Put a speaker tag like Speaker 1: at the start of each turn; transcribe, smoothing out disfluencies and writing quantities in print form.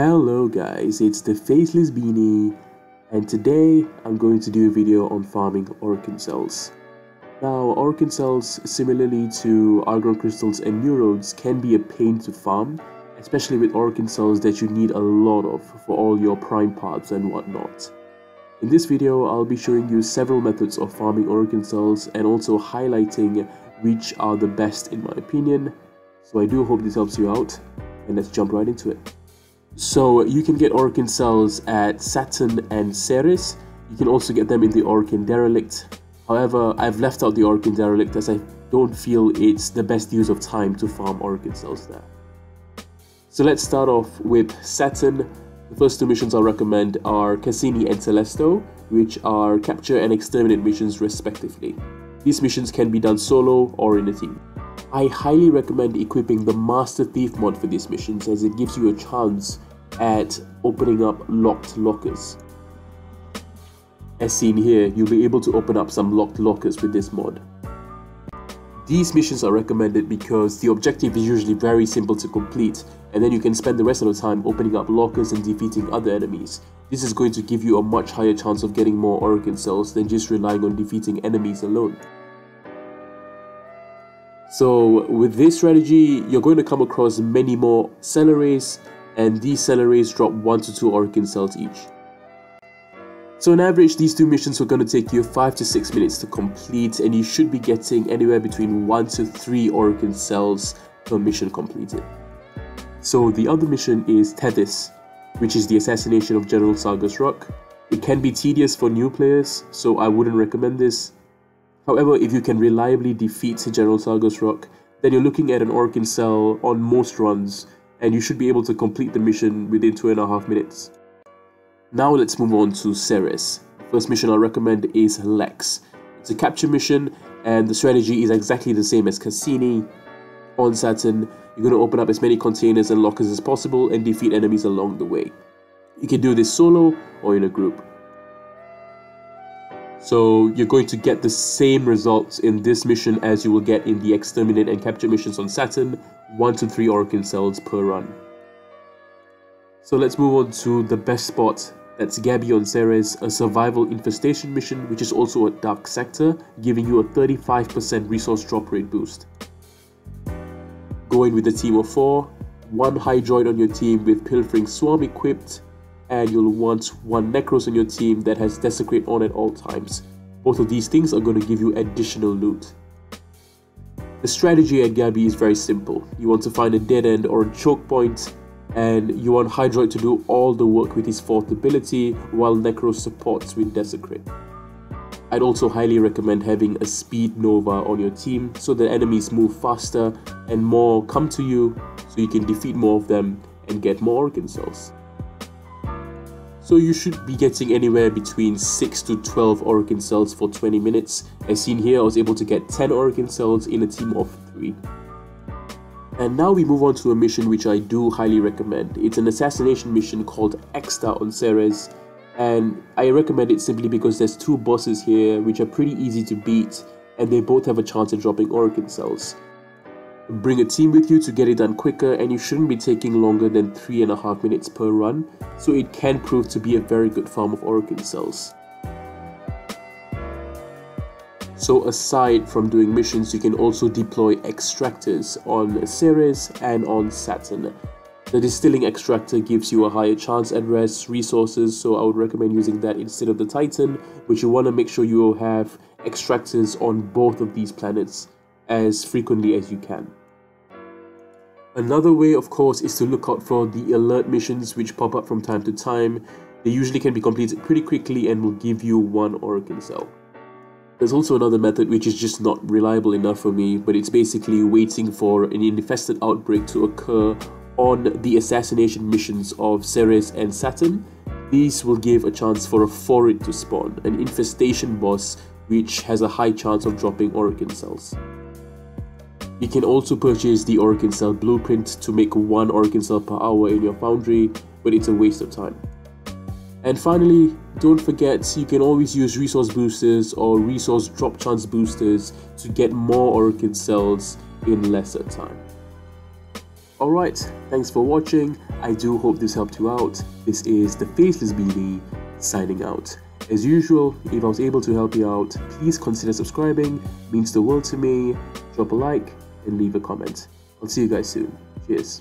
Speaker 1: Hello guys, it's the Faceless Beanie, and today I'm going to do a video on farming Orokin cells. Now, Orokin cells, similarly to Argon crystals and neurodes, can be a pain to farm, especially with Orokin cells that you need a lot of for all your prime parts and whatnot. In this video, I'll be showing you several methods of farming Orokin cells and also highlighting which are the best in my opinion. So I do hope this helps you out, and let's jump right into it. So you can get Orokin cells at SATURN and CERES. You can also get them in the Orokin DERELICT. However, I've left out the Orokin DERELICT as I don't feel it's the best use of time to farm Orokin cells there. So let's start off with SATURN. The first two missions I'll recommend are CASSIN and TELESTO, which are capture and exterminate missions respectively. These missions can be done solo or in a team. I highly recommend equipping the Master Thief mod for these missions, as it gives you a chance at opening up locked lockers. As seen here, you'll be able to open up some locked lockers with this mod. These missions are recommended because the objective is usually very simple to complete, and then you can spend the rest of the time opening up lockers and defeating other enemies. This is going to give you a much higher chance of getting more Orokin cells than just relying on defeating enemies alone. So with this strategy, you're going to come across many more cell arrays, and these cell arrays drop 1 to 2 Orokin cells each. So on average, these two missions are going to take you 5 to 6 minutes to complete, and you should be getting anywhere between 1 to 3 Orokin cells per mission completed. So the other mission is TETHYS, which is the assassination of General Sargas Rock. It can be tedious for new players, so I wouldn't recommend this. However, if you can reliably defeat General Sargas Rock, then you're looking at an Orokin cell on most runs, and you should be able to complete the mission within 2.5 minutes. Now let's move on to CERES. The first mission I'll recommend is LEX. It's a capture mission, and the strategy is exactly the same as CASSIN. On SATURN, you're going to open up as many containers and lockers as possible and defeat enemies along the way. You can do this solo or in a group. So you're going to get the same results in this mission as you will get in the exterminate and capture missions on SATURN, 1 to 3 Orokin cells per run. So let's move on to the best spot. That's Gabby on CERES, a survival infestation mission, which is also a dark sector, giving you a 35% resource drop rate boost. Go in with a team of 4, 1 Hydroid on your team with Pilfering Swarm equipped, and you'll want 1 Necros on your team that has Desecrate on at all times. Both of these things are going to give you additional loot. The strategy at Gabby is very simple. You want to find a dead end or a choke point, and you want Hydroid to do all the work with his 4th ability, while Necros supports with Desecrate. I'd also highly recommend having a Speed Nova on your team so that enemies move faster and more come to you, so you can defeat more of them and get more Orokin cells. So you should be getting anywhere between 6 to 12 Orokin cells for 20 minutes. As seen here, I was able to get 10 Orokin cells in a team of 3. And now we move on to a mission which I do highly recommend. It's an assassination mission called EXTA on CERES, and I recommend it simply because there's 2 bosses here which are pretty easy to beat, and they both have a chance at dropping Orokin cells. Bring a team with you to get it done quicker, and you shouldn't be taking longer than 3.5 minutes per run, so it can prove to be a very good farm of Orokin cells. So aside from doing missions, you can also deploy extractors on CERES and on SATURN. The distilling extractor gives you a higher chance at res resources, so I would recommend using that instead of the Titan, but you want to make sure you have extractors on both of these planets as frequently as you can. Another way, of course, is to look out for the alert missions which pop up from time to time. They usually can be completed pretty quickly and will give you 1 Orokin cell. There's also another method which is just not reliable enough for me, but it's basically waiting for an infested outbreak to occur on the assassination missions of CERES and SATURN. These will give a chance for a Forid to spawn, an infestation boss which has a high chance of dropping Orokin cells. You can also purchase the Orokin cell blueprint to make 1 Orokin cell per hour in your foundry, but it's a waste of time. And finally, don't forget, you can always use resource boosters or resource drop chance boosters to get more Orokin cells in lesser time. Alright, thanks for watching. I do hope this helped you out. This is the Faceless Beanie signing out. As usual, if I was able to help you out, please consider subscribing. It means the world to me. Drop a like and leave a comment. I'll see you guys soon. Cheers.